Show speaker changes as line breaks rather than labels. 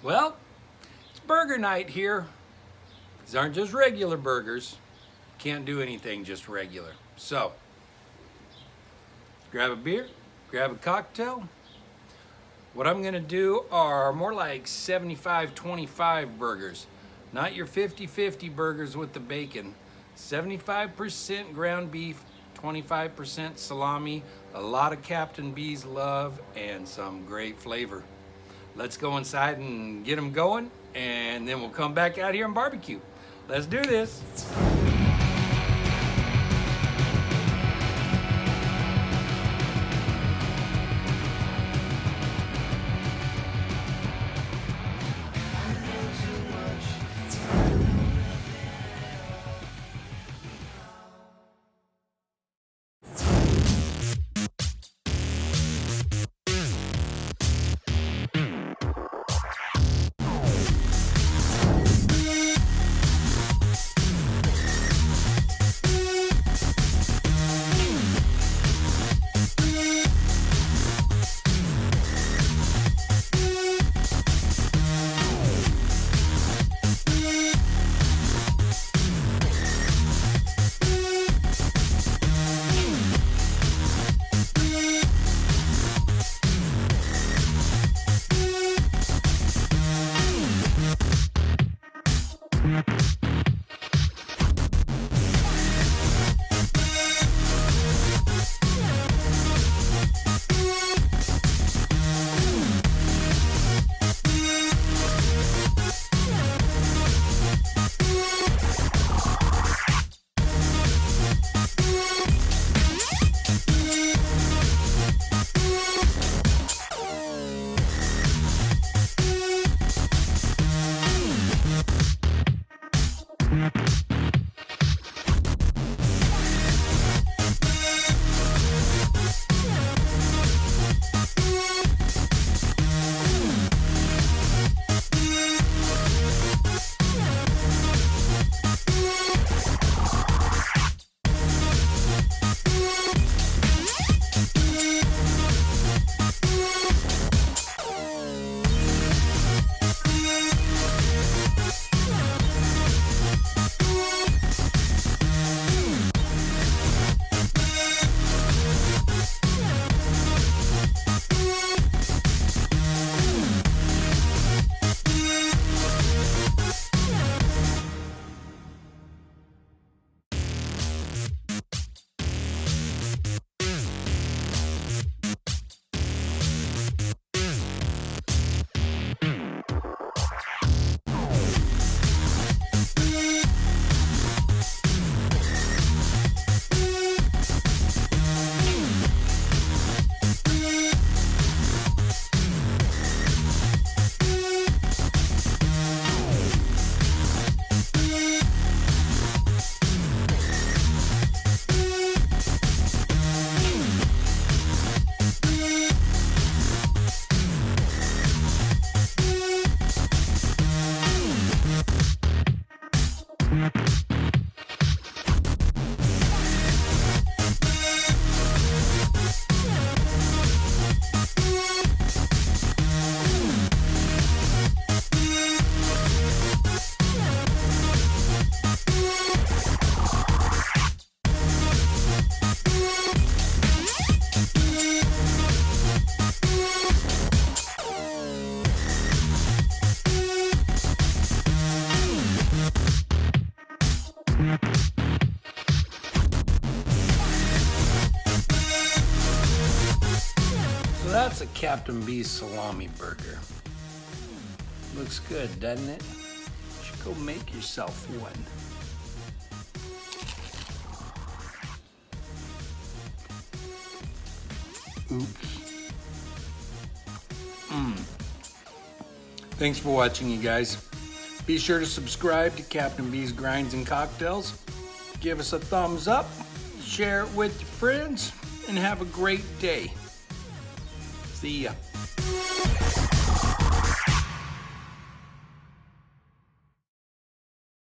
Well, it's burger night here. These aren't just regular burgers. Can't do anything just regular. So, grab a beer, grab a cocktail. What I'm gonna do are more like 75-25 burgers. Not your 50-50 burgers with the bacon. 75% ground beef, 25% salami, a lot of Captain B's love, and some great flavor. Let's go inside and get them going, and then we'll come back out here and barbecue. Let's do this. That's a Captain B's salami burger. Looks good, doesn't it? You should go make yourself one. Oops. Thanks for watching, you guys. Be sure to subscribe to Captain B's Grinds and Cocktails. Give us a thumbs up, share it with your friends, and have a great day. See ya.